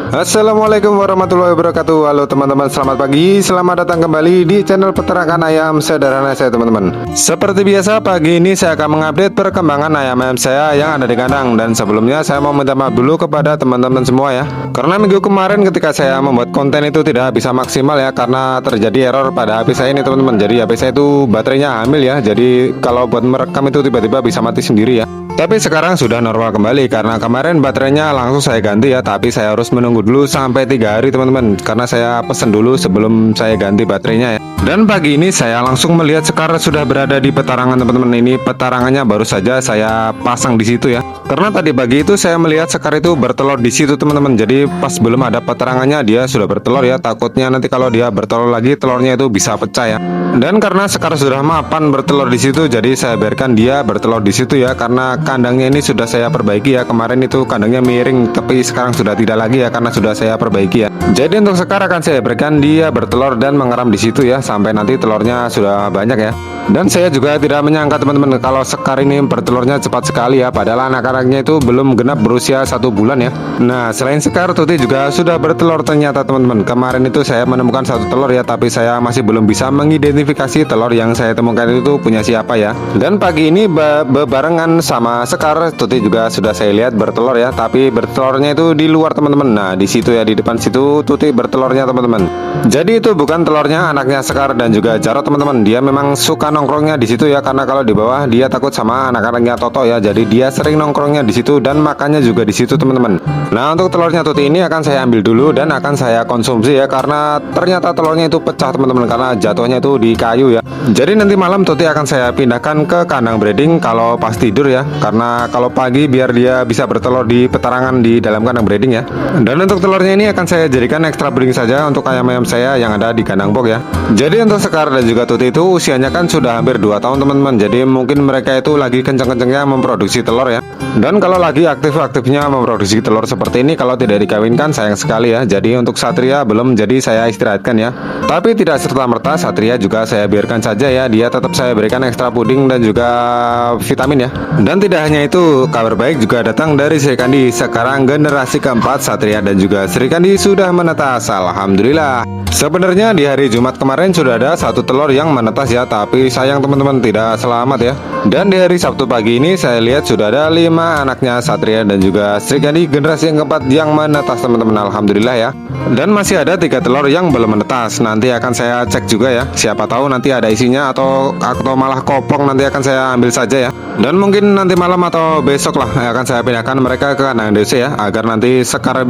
Assalamualaikum warahmatullahi wabarakatuh. Halo teman-teman, selamat pagi. Selamat datang kembali di channel peternakan ayam sederhana saya teman-teman. Seperti biasa, pagi ini saya akan mengupdate perkembangan ayam-ayam saya yang ada di kandang. Dan sebelumnya saya mau minta maaf dulu kepada teman-teman semua ya, karena minggu kemarin ketika saya membuat konten itu tidak bisa maksimal ya, karena terjadi error pada HP saya ini teman-teman. Jadi HP saya itu baterainya hamil ya, jadi kalau buat merekam itu tiba-tiba bisa mati sendiri ya. Tapi sekarang sudah normal kembali karena kemarin baterainya langsung saya ganti ya. Tapi saya harus menunggu dulu sampai 3 hari teman-teman, karena saya pesen dulu sebelum saya ganti baterainya ya. Dan pagi ini saya langsung melihat Sekar sudah berada di petarangan teman-teman. Ini petarangannya baru saja saya pasang di situ ya. Karena tadi pagi itu saya melihat Sekar itu bertelur di situ teman-teman. Jadi pas belum ada petarangannya dia sudah bertelur ya. Takutnya nanti kalau dia bertelur lagi telurnya itu bisa pecah ya. Dan karena Sekar sudah mapan bertelur di situ, jadi saya biarkan dia bertelur di situ ya. Karena kandangnya ini sudah saya perbaiki ya. Kemarin itu kandangnya miring, tapi sekarang sudah tidak lagi ya, karena sudah saya perbaiki ya. Jadi untuk Sekar akan saya berikan dia bertelur dan mengeram di situ ya, sampai nanti telurnya sudah banyak ya. Dan saya juga tidak menyangka teman-teman kalau Sekar ini bertelurnya cepat sekali ya, padahal anak-anaknya itu belum genap berusia 1 bulan ya. Nah, selain Sekar, Tuti juga sudah bertelur ternyata teman-teman. Kemarin itu saya menemukan 1 telur ya, tapi saya masih belum bisa mengidentifikasi telur yang saya temukan itu punya siapa ya. Dan pagi ini bebarengan sama Sekar, Tuti juga sudah saya lihat bertelur ya, tapi bertelurnya itu di luar teman-teman. Nah, di situ ya, di depan situ Tuti bertelurnya teman-teman. Jadi itu bukan telurnya anaknya Sekar dan juga Jarot teman-teman. Dia memang suka nongkrongnya di situ ya, karena kalau di bawah dia takut sama anak-anaknya Toto ya. Jadi dia sering nongkrongnya di situ dan makannya juga di situ teman-teman. Nah, untuk telurnya Tuti ini akan saya ambil dulu dan akan saya konsumsi ya, karena ternyata telurnya itu pecah teman-teman, karena jatuhnya itu di kayu ya. Jadi nanti malam Tuti akan saya pindahkan ke kandang breeding kalau pas tidur ya, karena kalau pagi biar dia bisa bertelur di petarangan di dalam kandang breeding ya. Dan untuk telurnya ini akan saya jadikan extra breeding saja untuk ayam-ayam saya yang ada di kandang box ya. Jadi untuk Sekar dan juga Tuti itu usianya kan sudah hampir 2 tahun teman-teman. Jadi mungkin mereka itu lagi kenceng-kencengnya memproduksi telur ya. Dan kalau lagi aktif-aktifnya memproduksi telur seperti ini, kalau tidak dikawinkan sayang sekali ya. Jadi untuk Satria belum, jadi saya istirahatkan ya. Tapi tidak serta-merta Satria juga saya biarkan saja ya. Dia tetap saya berikan ekstra puding dan juga vitamin ya. Dan tidak hanya itu, kabar baik juga datang dari Sri Kandi. Sekarang generasi keempat Satria dan juga Sri Kandi sudah menetas, alhamdulillah. Sebenarnya di hari Jumat kemarin sudah ada 1 telur yang menetas ya, tapi sayang teman-teman tidak selamat ya. Dan di hari Sabtu pagi ini saya lihat sudah ada 5 anaknya Satria dan juga Sri Kandi generasi yang keempat yang menetas teman-teman, alhamdulillah ya. Dan masih ada 3 telur yang belum menetas. Nanti akan saya cek juga ya, siapa tahu nanti ada isinya atau malah kopong, nanti akan saya ambil saja ya. Dan mungkin nanti malam atau besok lah akan saya pindahkan mereka ke kandang DC ya, agar nanti Sekar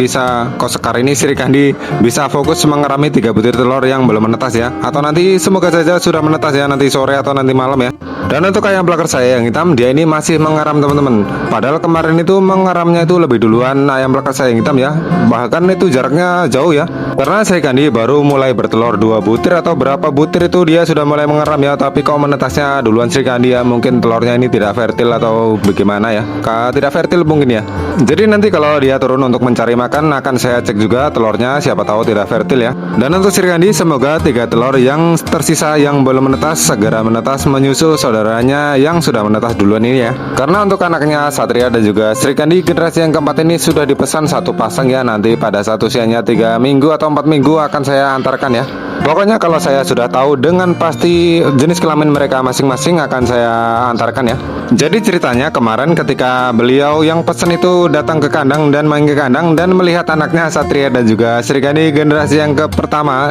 ini Sri Kandi bisa fokus mengerami 3 butir telur yang belum menetas ya. Atau nanti semoga saja sudah menetas ya, nanti sore atau nanti malam ya. Dan untuk ayam pelakar saya yang hitam, dia ini masih mengeram teman-teman. Padahal kemarin itu mengeramnya itu lebih duluan ayam pelakar saya yang hitam ya. Bahkan itu jaraknya jauh ya. Karena Sri Kandi baru mulai bertelur 2 butir atau berapa butir itu dia sudah mulai mengeram ya. Tapi kok menetasnya duluan Sri Kandi ya, mungkin telurnya ini tidak fertil atau bagaimana ya. Tidak fertil mungkin ya. Jadi nanti kalau dia turun untuk mencari makan akan saya cek juga telurnya, siapa tahu tidak fertil ya. Dan untuk Sri Kandi semoga 3 telur yang tersisa yang belum menetas segera menetas menyusul saudaranya yang sudah menetas duluan ini ya. Karena untuk anaknya Satria dan juga Sri Kandi generasi yang keempat ini sudah dipesan 1 pasang ya. Nanti pada saat usianya 3 minggu atau 4 minggu akan saya antarkan ya. Pokoknya kalau saya sudah tahu dengan pasti jenis kelamin mereka masing-masing akan saya antarkan ya. Jadi ceritanya kemarin ketika beliau yang pesan itu datang ke kandang dan main ke kandang dan melihat anaknya Satria dan juga Sri Kandi generasi yang pertama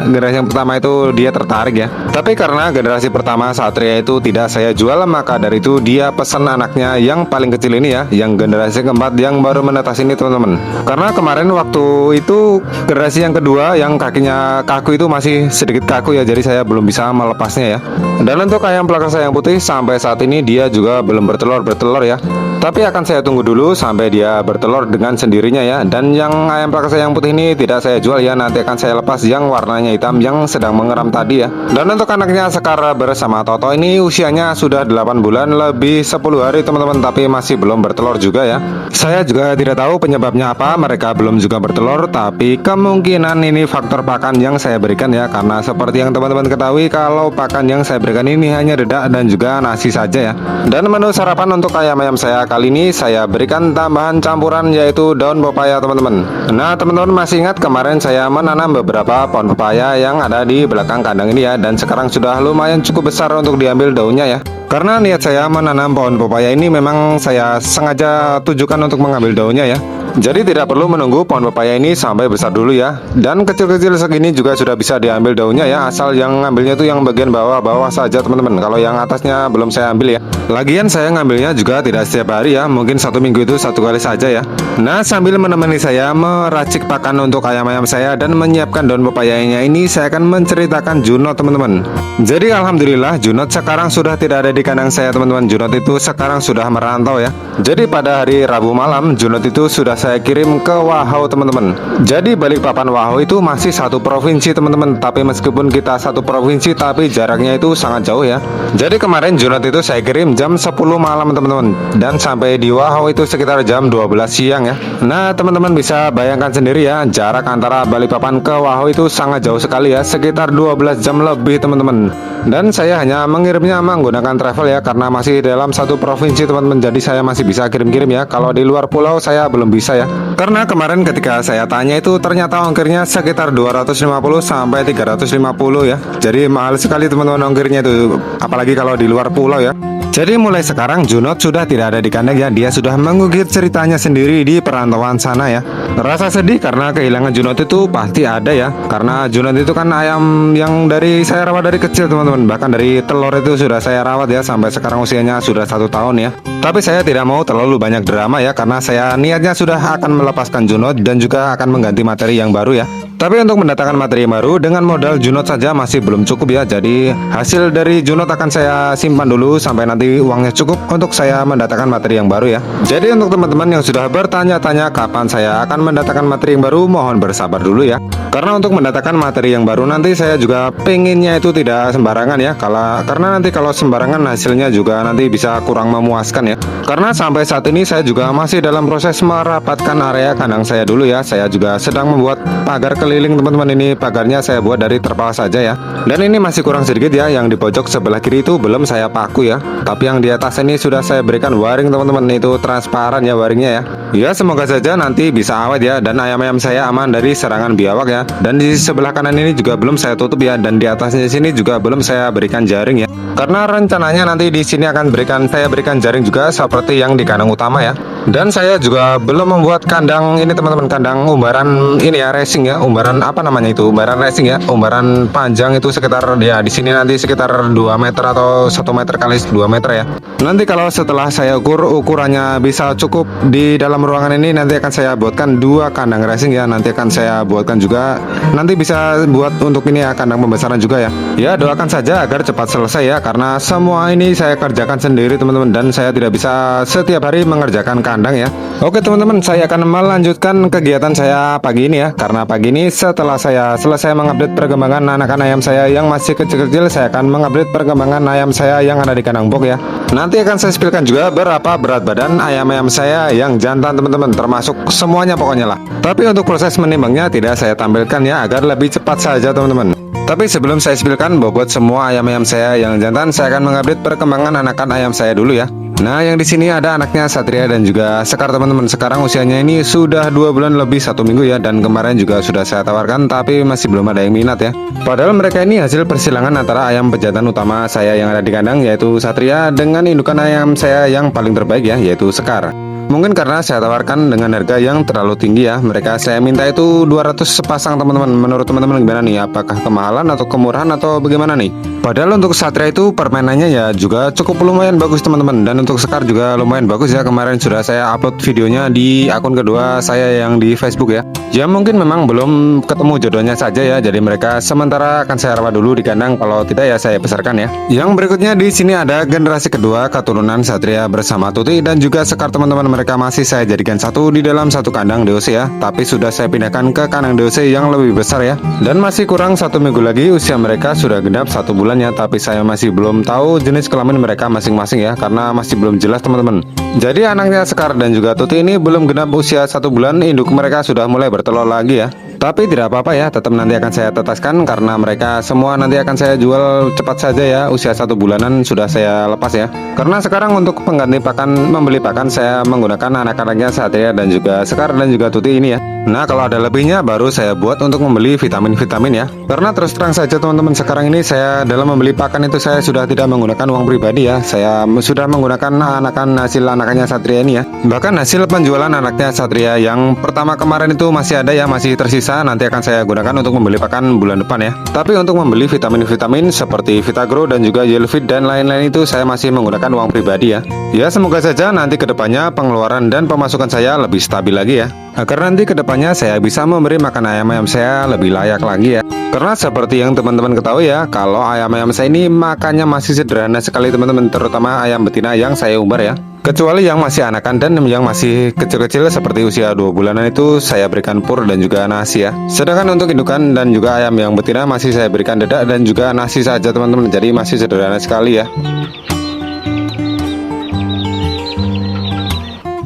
itu dia tertarik ya. Tapi karena generasi pertama Satria itu tidak saya jual, maka dari itu dia pesan anaknya yang paling kecil ini ya, yang generasi keempat yang baru menetas ini teman-teman. Karena kemarin waktu itu generasi yang kedua yang kakinya kaku itu masih sedikit kaku ya, jadi saya belum bisa melepasnya ya. Dan untuk ayam pelakar saya yang putih sampai saat ini dia juga belum bertelur ya. Tapi akan saya tunggu dulu sampai dia bertelur dengan sendirinya ya. Dan yang ayam pelakar saya yang putih ini tidak saya jual ya, nanti akan saya lepas yang warnanya hitam yang sedang mengeram tadi ya. Dan untuk anaknya Sekar bersama Toto ini usianya sudah 8 bulan lebih 10 hari teman-teman, tapi masih belum bertelur juga ya. Saya juga tidak tahu penyebabnya apa mereka belum juga bertelur, tapi kemungkinan ini faktor pakan yang saya berikan ya. Karena seperti yang teman-teman ketahui, kalau pakan yang saya berikan ini hanya dedak dan juga nasi saja ya. Dan menu sarapan untuk ayam-ayam saya kali ini saya berikan tambahan campuran yaitu daun pepaya teman-teman. Nah teman-teman masih ingat kemarin saya menanam beberapa pohon pepaya yang ada di belakang kandang ini ya, dan sekarang sudah lumayan cukup besar untuk diambil daunnya ya. Karena niat saya menanam pohon pepaya ini memang saya sengaja tujukan untuk mengambil daunnya ya. Jadi tidak perlu menunggu pohon pepaya ini sampai besar dulu ya. Dan kecil-kecil segini juga sudah bisa diambil daunnya ya, asal yang ngambilnya itu yang bagian bawah-bawah saja teman-teman. Kalau yang atasnya belum saya ambil ya. Lagian saya ngambilnya juga tidak setiap hari ya, mungkin satu minggu itu satu kali saja ya. Nah sambil menemani saya meracik pakan untuk ayam-ayam saya dan menyiapkan daun pepayanya ini, saya akan menceritakan Junot teman-teman. Jadi alhamdulillah Junot sekarang sudah tidak ada di kandang saya teman-teman. Junot itu sekarang sudah merantau ya. Jadi pada hari Rabu malam Junot itu sudah saya kirim ke Wahau teman-teman. Jadi Balikpapan Wahau itu masih satu provinsi teman-teman. Tapi meskipun kita satu provinsi tapi jaraknya itu sangat jauh ya. Jadi kemarin Junot itu saya kirim jam 10 malam teman-teman, dan sampai di Wahau itu sekitar jam 12 siang ya. Nah teman-teman bisa bayangkan sendiri ya, jarak antara Balikpapan ke Wahau itu sangat jauh sekali ya, sekitar 12 jam lebih teman-teman. Dan saya hanya mengirimnya menggunakan travel ya, karena masih dalam satu provinsi teman-teman. Jadi saya masih bisa kirim-kirim ya. Kalau di luar pulau saya belum bisa ya. Karena kemarin ketika saya tanya itu ternyata ongkirnya sekitar 250 sampai 350 ya. Jadi mahal sekali teman-teman ongkirnya itu, apalagi kalau di luar pulau ya. Jadi mulai sekarang Junot sudah tidak ada di kandang ya. Dia sudah mengukir ceritanya sendiri di perantauan sana ya. Rasa sedih karena kehilangan Junot itu pasti ada ya. Karena Junot itu kan ayam yang saya rawat dari kecil teman-teman. Bahkan dari telur itu sudah saya rawat ya, sampai sekarang usianya sudah 1 tahun ya. Tapi saya tidak mau terlalu banyak drama ya, karena saya niatnya sudah akan melepaskan Junot dan juga akan mengganti materi yang baru ya. Tapi untuk mendatangkan materi yang baru dengan modal Junot saja masih belum cukup ya. Jadi hasil dari Junot akan saya simpan dulu sampai nanti uangnya cukup untuk saya mendatangkan materi yang baru ya. Jadi untuk teman-teman yang sudah bertanya-tanya kapan saya akan mendatangkan materi yang baru, mohon bersabar dulu ya. Karena untuk mendatangkan materi yang baru nanti saya juga pengennya itu tidak sembarangan ya. Karena nanti kalau sembarangan hasilnya juga nanti bisa kurang memuaskan ya. Karena sampai saat ini saya juga masih dalam proses merapatkan area kandang saya dulu ya. Saya juga sedang membuat pagar keliling teman-teman. Ini pagarnya saya buat dari terpal saja ya. Dan ini masih kurang sedikit ya. Yang di pojok sebelah kiri itu belum saya paku ya. Tapi yang di atas ini sudah saya berikan waring teman-teman. Itu transparan ya waringnya ya. Ya semoga saja nanti bisa awet ya. Dan ayam-ayam saya aman dari serangan biawak ya. Dan di sebelah kanan ini juga belum saya tutup ya. Dan di atasnya sini juga belum saya berikan jaring ya. Karena rencananya nanti di sini akan saya berikan jaring juga seperti yang di kandang utama ya. Dan saya juga belum membuat kandang ini teman-teman, kandang umbaran ini ya, racing ya. Umbaran apa namanya itu? Umbaran racing ya. Umbaran panjang itu sekitar ya di sini nanti sekitar 2 meter atau 1 meter kali 2 meter ya. Nanti kalau setelah saya ukurannya bisa cukup di dalam ruangan ini, nanti akan saya buatkan 2 kandang racing ya. Nanti akan saya buatkan juga, nanti bisa buat untuk ini ya, kandang pembesaran juga ya. Ya doakan saja agar cepat selesai ya, karena semua ini saya kerjakan sendiri teman-teman, dan saya tidak bisa setiap hari mengerjakan kandang ya. Oke teman-teman, saya akan melanjutkan kegiatan saya pagi ini ya. Karena pagi ini setelah saya selesai mengupdate perkembangan anakan ayam saya yang masih kecil-kecil, saya akan mengupdate perkembangan ayam saya yang ada di kandang box ya. Nanti akan saya spilkan juga berapa berat badan ayam-ayam saya yang jantan teman-teman, termasuk semuanya pokoknya lah. Tapi untuk proses menimbangnya tidak saya tampilkan ya, agar lebih cepat saja teman-teman. Tapi sebelum saya spilkan bobot semua ayam-ayam saya yang jantan, saya akan mengupdate perkembangan anakan ayam saya dulu ya. Nah yang di sini ada anaknya Satria dan juga Sekar teman-teman. Sekarang usianya ini sudah 2 bulan lebih 1 minggu ya. Dan kemarin juga sudah saya tawarkan tapi masih belum ada yang minat ya. Padahal mereka ini hasil persilangan antara ayam pejantan utama saya yang ada di kandang, yaitu Satria, dengan indukan ayam saya yang paling terbaik ya, yaitu Sekar. Mungkin karena saya tawarkan dengan harga yang terlalu tinggi ya. Mereka saya minta itu 200 sepasang teman-teman. Menurut teman-teman gimana nih? Apakah kemahalan atau kemurahan atau bagaimana nih? Padahal untuk Satria itu permainannya ya juga cukup lumayan bagus teman-teman. Dan untuk Sekar juga lumayan bagus ya. Kemarin sudah saya upload videonya di akun kedua saya yang di Facebook ya. Ya mungkin memang belum ketemu jodohnya saja ya. Jadi mereka sementara akan saya rawat dulu di kandang. Kalau tidak ya saya besarkan ya. Yang berikutnya di sini ada generasi kedua keturunan Satria bersama Tuti dan juga Sekar teman-teman. Mereka masih saya jadikan satu di dalam satu kandang DOC ya. Tapi sudah saya pindahkan ke kandang DOC yang lebih besar ya. Dan masih kurang 1 minggu lagi usia mereka sudah genap 1 bulan ya. Tapi saya masih belum tahu jenis kelamin mereka masing-masing ya, karena masih belum jelas teman-teman. Jadi anaknya Sekar dan juga Tuti ini belum genap usia 1 bulan, induk mereka sudah mulai bertelur lagi ya. Tapi tidak apa-apa ya, tetap nanti akan saya tetaskan karena mereka semua nanti akan saya jual cepat saja ya. Usia 1 bulanan sudah saya lepas ya. Karena sekarang untuk pengganti pakan, membeli pakan saya menggunakan anak-anaknya Satria dan juga Sekar dan juga Tuti ini ya. Nah kalau ada lebihnya baru saya buat untuk membeli vitamin-vitamin ya. Karena terus terang saja teman-teman, sekarang ini saya dalam membeli pakan itu saya sudah tidak menggunakan uang pribadi ya. Saya sudah menggunakan hasil anakannya Satria ini ya. Bahkan hasil penjualan anaknya Satria yang pertama kemarin itu masih ada ya, masih tersisa. Nanti akan saya gunakan untuk membeli pakan bulan depan ya. Tapi untuk membeli vitamin-vitamin seperti Vitagro dan juga Yellowfit dan lain-lain itu saya masih menggunakan uang pribadi ya. Ya semoga saja nanti kedepannya pengeluaran dan pemasukan saya lebih stabil lagi ya. Agar nanti kedepannya saya bisa memberi makan ayam-ayam saya lebih layak lagi ya. Karena seperti yang teman-teman ketahui ya, kalau ayam-ayam saya ini makannya masih sederhana sekali teman-teman, terutama ayam betina yang saya umbar ya. Kecuali yang masih anakan dan yang masih kecil-kecil seperti usia 2 bulanan itu saya berikan pur dan juga nasi ya. Sedangkan untuk indukan dan juga ayam yang betina masih saya berikan dedak dan juga nasi saja teman-teman. Jadi masih sederhana sekali ya.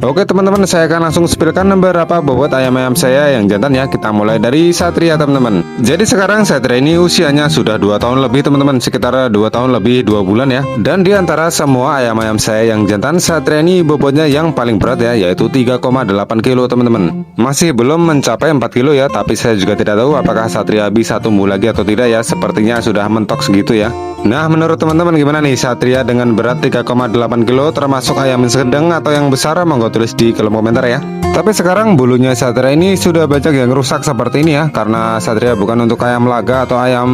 Oke teman-teman, saya akan langsung spillkan beberapa bobot ayam-ayam saya yang jantan ya. Kita mulai dari Satria teman-teman. Jadi sekarang Satria ini usianya sudah 2 tahun lebih teman-teman, sekitar 2 tahun lebih 2 bulan ya. Dan di antara semua ayam-ayam saya yang jantan, Satria ini bobotnya yang paling berat ya, yaitu 3,8 kilo teman-teman. Masih belum mencapai 4 kilo ya, tapi saya juga tidak tahu apakah Satria bisa tumbuh lagi atau tidak ya. Sepertinya sudah mentok segitu ya. Nah menurut teman-teman gimana nih Satria dengan berat 3,8 kilo termasuk ayam yang sedang atau yang besar? Monggo tulis di kolom komentar ya. Tapi sekarang bulunya Satria ini sudah banyak yang rusak seperti ini ya. Karena Satria bukan untuk ayam laga atau ayam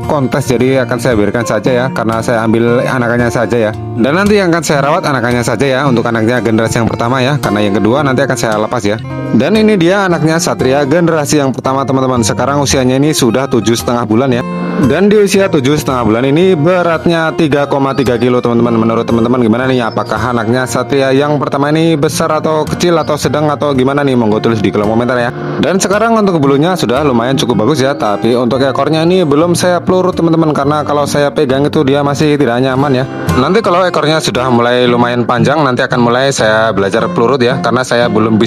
kontes, jadi akan saya biarkan saja ya. Karena saya ambil anakannya saja ya. Dan nanti yang akan saya rawat anakannya saja ya. Untuk anaknya generasi yang pertama ya. Karena yang kedua nanti akan saya lepas ya. Dan ini dia anaknya Satria generasi yang pertama teman-teman. Sekarang usianya ini sudah 7,5 bulan ya. Dan di usia 7,5 bulan ini beratnya 3,3 kilo teman-teman. Menurut teman-teman gimana nih? Apakah anaknya Satria yang pertama ini besar atau kecil atau sedang atau gimana nih? Monggo tulis di kolom komentar ya. Dan sekarang untuk bulunya sudah lumayan cukup bagus ya. Tapi untuk ekornya ini belum saya pelurut teman-teman. Karena kalau saya pegang itu dia masih tidak nyaman ya. Nanti kalau ekornya sudah mulai lumayan panjang, nanti akan mulai saya belajar pelurut ya. Karena saya belum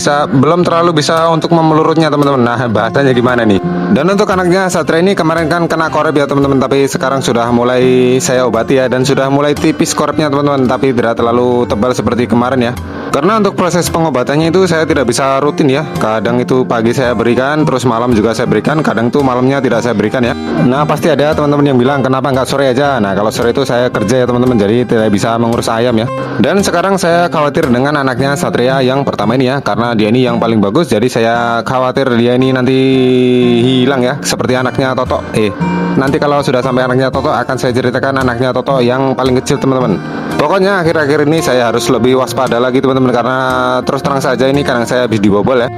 terlalu bisa untuk memelurutnya teman-teman. Nah bahasanya gimana nih? Dan untuk anaknya Satria ini kemarin kan kena korep ya teman-teman, tapi sekarang sudah mulai saya obati ya, dan sudah mulai tipis korepnya teman-teman, tapi tidak terlalu tebal seperti kemarin ya. Karena untuk proses pengobatannya itu saya tidak bisa rutin ya. Kadang itu pagi saya berikan, terus malam juga saya berikan, kadang tuh malamnya tidak saya berikan ya. Nah pasti ada teman-teman yang bilang kenapa nggak sore aja. Nah kalau sore itu saya kerja ya teman-teman, jadi tidak bisa mengurus ayam ya. Dan sekarang saya khawatir dengan anaknya Satria yang pertama ini ya, karena dia ini yang paling bagus, jadi saya khawatir dia ini nanti hilang ya, seperti anaknya Toto. Nanti kalau sudah sampai anaknya Toto akan saya ceritakan anaknya Toto yang paling kecil teman-teman. Pokoknya akhir-akhir ini saya harus lebih waspada lagi teman-teman, karena terus terang saja ini kadang saya habis dibobol ya.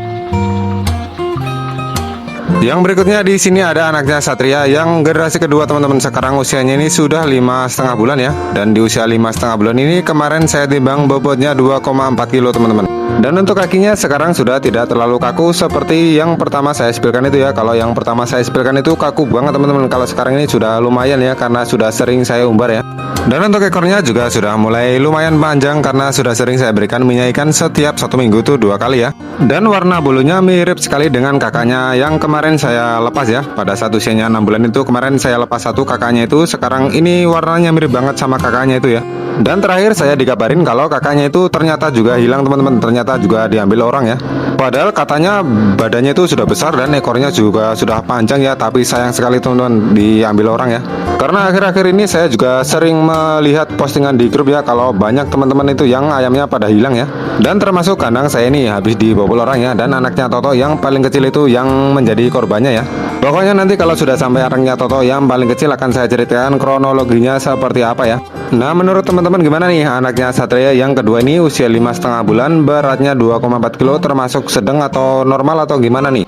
Yang berikutnya di sini ada anaknya Satria yang generasi kedua teman-teman. Sekarang usianya ini sudah 5,5 bulan ya. Dan di usia 5,5 bulan ini kemarin saya timbang bobotnya 2,4 kilo teman-teman. Dan untuk kakinya sekarang sudah tidak terlalu kaku seperti yang pertama saya spillkan itu ya. Kalau yang pertama saya spillkan itu kaku banget teman-teman. Kalau sekarang ini sudah lumayan ya, karena sudah sering saya umbar ya. Dan untuk ekornya juga sudah mulai lumayan panjang karena sudah sering saya berikan minyak ikan setiap 1 minggu tuh 2 kali ya. Dan warna bulunya mirip sekali dengan kakaknya yang kemarin saya lepas ya. Pada saat usianya 6 bulan itu kemarin saya lepas satu kakaknya itu. Sekarang ini warnanya mirip banget sama kakaknya itu ya. Dan terakhir saya dikabarin kalau kakaknya itu ternyata juga hilang teman-teman. Ternyata juga diambil orang ya. Padahal katanya badannya itu sudah besar dan ekornya juga sudah panjang ya. Tapi sayang sekali teman-teman, diambil orang ya. Karena akhir-akhir ini saya juga sering melihat postingan di grup ya, kalau banyak teman-teman itu yang ayamnya pada hilang ya. Dan termasuk kandang saya ini habis dibobol orang ya. Dan anaknya Toto yang paling kecil itu yang menjadi korbannya ya. Pokoknya nanti kalau sudah sampai anaknya Toto yang paling kecil akan saya ceritakan kronologinya seperti apa ya. Nah menurut teman-teman gimana nih anaknya Satria yang kedua ini usia 5,5 bulan, beratnya 2,4 kilo, termasuk sedang atau normal atau gimana nih?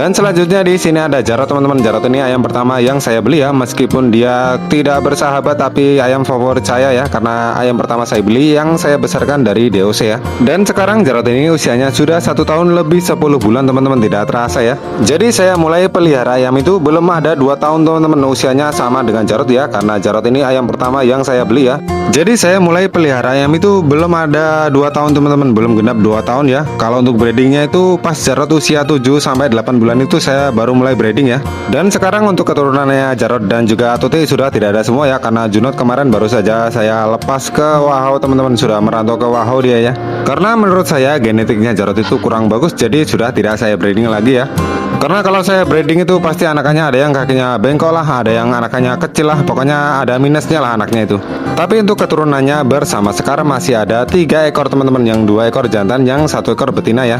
Dan selanjutnya di sini ada Jarot teman-teman. Jarot ini ayam pertama yang saya beli ya, meskipun dia tidak bersahabat tapi ayam favorit saya ya, karena ayam pertama saya beli yang saya besarkan dari DOC ya. Dan sekarang Jarot ini usianya sudah 1 tahun lebih 10 bulan teman-teman, tidak terasa ya. Jadi saya mulai pelihara ayam itu belum ada 2 tahun teman-teman, usianya sama dengan Jarot ya, karena Jarot ini ayam pertama yang saya beli ya. Jadi saya mulai pelihara ayam itu belum ada 2 tahun teman-teman, belum genap 2 tahun ya. Kalau untuk breedingnya itu pas Jarot usia 7 sampai 8 bulan itu saya baru mulai breeding ya. Dan sekarang untuk keturunannya Jarot dan juga Tuti sudah tidak ada semua ya, karena Junot kemarin baru saja saya lepas ke Wahau teman-teman, sudah merantau ke Wahau dia ya. Karena menurut saya genetiknya Jarot itu kurang bagus, jadi sudah tidak saya breeding lagi ya. Karena kalau saya breeding itu pasti anakannya ada yang kakinya bengkok lah, ada yang anakannya kecil lah, pokoknya ada minusnya lah anaknya itu. Tapi untuk keturunannya bersama Sekar masih ada 3 ekor teman-teman, yang 2 ekor jantan, yang 1 ekor betina ya.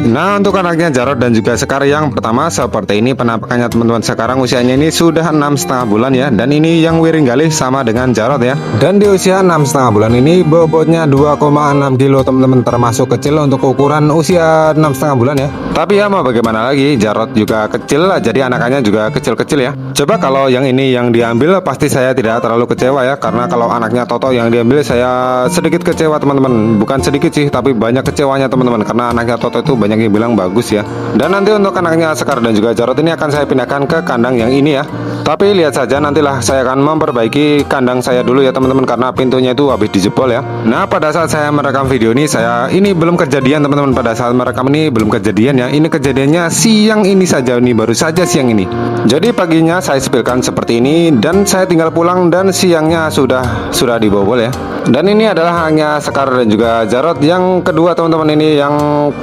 Nah, untuk anaknya Jarot dan juga Sekar yang pertama seperti ini penampakannya teman-teman. Sekarang usianya ini sudah 6,5 bulan ya. Dan ini yang Wiringgalih sama dengan Jarot ya. Dan di usia 6,5 bulan ini bobotnya 2,6 kilo teman-teman, termasuk kecil untuk ukuran usia 6,5 bulan ya. Tapi ya mau bagaimana lagi, Jarot juga kecil lah, jadi anakannya juga kecil-kecil ya. Coba kalau yang ini yang diambil pasti saya tidak terlalu kecewa ya, karena kalau anaknya Toto yang diambil saya sedikit kecewa teman-teman. Bukan sedikit sih, tapi banyak kecewanya teman-teman, karena anaknya Toto itu banyak yang bilang bagus ya. Dan nanti untuk anaknya Sekar dan juga Jarot ini akan saya pindahkan ke kandang yang ini ya. Tapi lihat saja nantilah, saya akan memperbaiki kandang saya dulu ya teman-teman, karena pintunya itu habis dijebol ya. Nah, pada saat saya merekam video ini, ini belum kejadian teman-teman. Pada saat merekam ini belum kejadian ya. Ini kejadiannya siang ini saja, ini baru saja siang ini. Jadi paginya saya spillkan seperti ini dan saya tinggal pulang, dan siangnya sudah dibobol ya. Dan ini adalah hanya Sekar dan juga Jarot yang kedua teman-teman, ini yang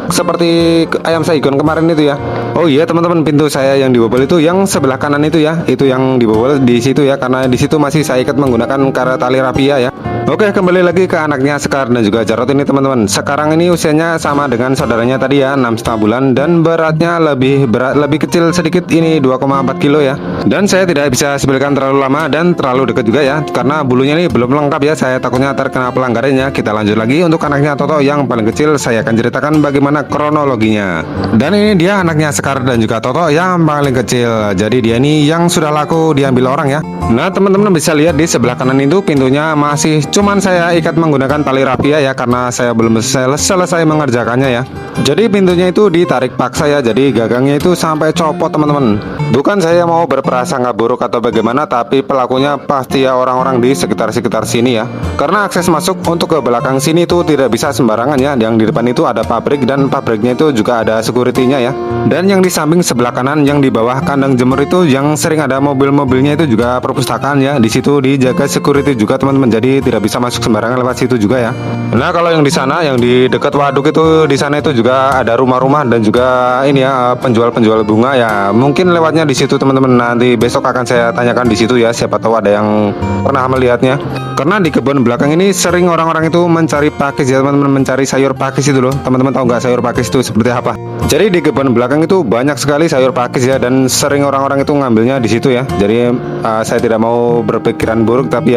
seperti ayam Saigon kemarin itu ya. Oh iya teman-teman, pintu saya yang dibobol itu yang sebelah kanan itu ya, itu yang dibobol di situ ya, karena di situ masih saya ikat menggunakan karet tali rapia ya. Oke, kembali lagi ke anaknya Sekar dan juga Jarot ini teman-teman. Sekarang ini usianya sama dengan saudaranya tadi ya, 6,5 bulan, dan beratnya lebih kecil sedikit, ini 2,4 kilo ya. Dan saya tidak bisa spillkan terlalu lama dan terlalu dekat juga ya, karena bulunya ini belum lengkap ya, saya takutnya terkena pelanggarannya. Kita lanjut lagi untuk anaknya Toto yang paling kecil, saya akan ceritakan bagaimana kronologinya. Dan ini dia anaknya Sekar dan juga Toto yang paling kecil. Jadi dia ini yang sudah laku diambil orang ya. Nah teman-teman bisa lihat di sebelah kanan itu pintunya masih cuman saya ikat menggunakan tali rapia ya, karena saya belum selesai mengerjakannya ya. Jadi pintunya itu ditarik paksa ya, jadi gagangnya itu sampai copot teman-teman. Bukan saya mau berprasangka buruk atau bagaimana, tapi pelakunya pasti ya orang-orang di sekitar sini ya. Karena akses masuk untuk ke belakang sini itu tidak bisa sembarangan ya. Yang di depan itu ada pabrik, dan pabriknya itu juga ada security-nya ya. Dan yang di samping sebelah kanan yang di bawah kandang jemur itu yang sering ada mobil-mobilnya itu juga perpustakaan ya. Di situ dijaga security juga teman-teman, jadi tidak bisa masuk sembarangan lewat situ juga ya. Nah kalau yang di sana, yang di dekat waduk itu, di sana itu juga ada rumah-rumah dan juga ini ya penjual-penjual bunga ya. Mungkin lewatnya di situ teman-teman. Nanti besok akan saya tanyakan di situ ya, siapa tahu ada yang pernah melihatnya. Karena di kebun belakang ini sering orang-orang itu mencari pakis ya teman-teman, mencari sayur pakis itu loh. Teman-teman tahu nggak sayur pakis itu seperti apa? Jadi di kebun belakang itu banyak sekali sayur pakis ya, dan sering orang-orang itu ngambilnya di situ ya. Jadi saya tidak mau berpikiran buruk, tapi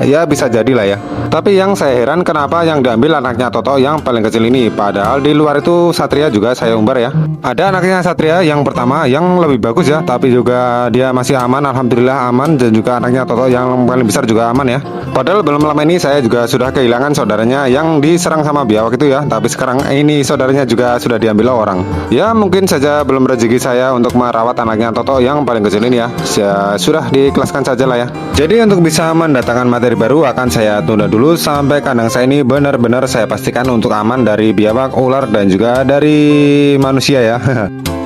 ya bisa jadilah ya. Tapi yang saya heran kenapa yang diambil anaknya Toto yang paling kecil ini, padahal di luar itu Satria juga saya umbar ya. Ada anaknya Satria yang pertama yang lebih bagus ya, tapi juga dia masih aman, alhamdulillah aman. Dan juga anaknya Toto yang paling besar juga aman ya. Padahal belum lama ini saya juga sudah kehilangan saudaranya yang diserang sama biawak itu ya. Tapi sekarang ini saudaranya juga sudah diambil orang. Ya mungkin saja belum rezeki saya untuk merawat anaknya Toto yang paling kecil ini ya. Sudah diikhlaskan saja lah ya. Jadi untuk bisa mendatangkan materi baru akan saya tunda dulu sampai kandang saya ini benar-benar saya pastikan untuk aman dari biawak, ular, dan juga dari manusia ya.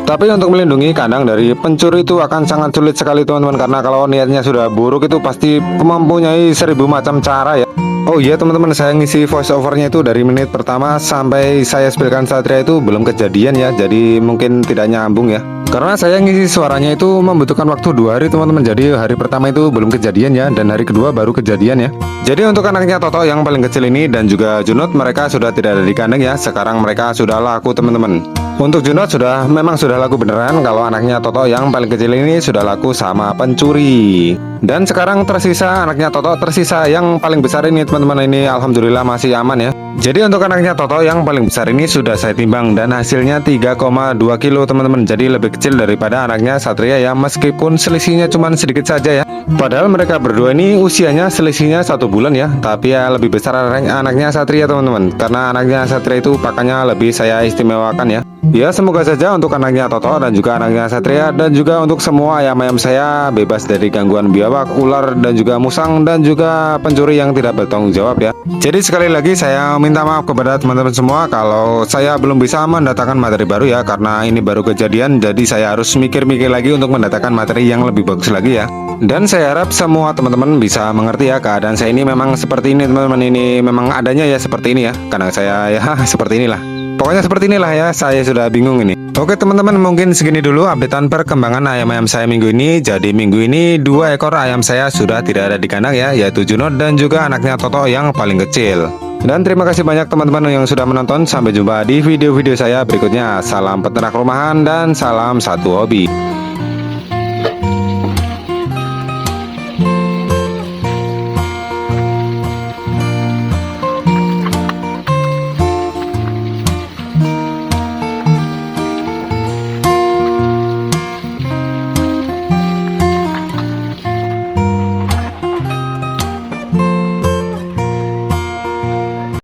Tapi untuk melindungi kandang dari pencuri itu akan sangat sulit sekali teman-teman, karena kalau niatnya sudah buruk itu pasti mempunyai 1000 macam cara ya. Oh iya teman-teman, saya ngisi voice overnya itu dari menit pertama sampai saya spillkan Satria itu belum kejadian ya, jadi mungkin tidak nyambung ya. Karena saya ngisi suaranya itu membutuhkan waktu 2 hari teman-teman. Jadi hari pertama itu belum kejadian ya, dan hari kedua baru kejadian ya. Jadi untuk anaknya Toto yang paling kecil ini dan juga Junot, mereka sudah tidak ada di kandang ya. Sekarang mereka sudah laku teman-teman. Untuk Junot memang sudah laku beneran. Kalau anaknya Toto yang paling kecil ini sudah laku sama pencuri. Dan sekarang tersisa anaknya Toto, tersisa yang paling besar ini teman-teman, ini alhamdulillah masih aman ya. Jadi untuk anaknya Toto yang paling besar ini sudah saya timbang dan hasilnya 3,2 kilo teman-teman. Jadi lebih kecil daripada anaknya Satria ya, meskipun selisihnya cuma sedikit saja ya. Padahal mereka berdua ini usianya selisihnya 1 bulan ya, tapi ya lebih besar anaknya Satria teman-teman, karena anaknya Satria itu pakannya lebih saya istimewakan ya. Ya semoga saja untuk anaknya Toto dan juga anaknya Satria dan juga untuk semua ayam-ayam saya bebas dari gangguan biawak, ular dan juga musang dan juga pencuri yang tidak bertanggung jawab ya. Jadi sekali lagi saya minta maaf kepada teman-teman semua kalau saya belum bisa mendatangkan materi baru ya, karena ini baru kejadian, jadi saya harus mikir-mikir lagi untuk mendatangkan materi yang lebih bagus lagi ya. Dan saya harap semua teman-teman bisa mengerti ya, keadaan saya ini memang seperti ini teman-teman, ini memang adanya ya seperti ini ya, karena saya ya seperti inilah. Pokoknya seperti inilah ya, saya sudah bingung ini. Oke teman-teman, mungkin segini dulu updatean perkembangan ayam-ayam saya minggu ini. Jadi minggu ini 2 ekor ayam saya sudah tidak ada di kandang ya, yaitu Junot dan juga anaknya Toto yang paling kecil. Dan terima kasih banyak teman-teman yang sudah menonton. Sampai jumpa di video-video saya berikutnya. Salam peternak rumahan dan salam satu hobi.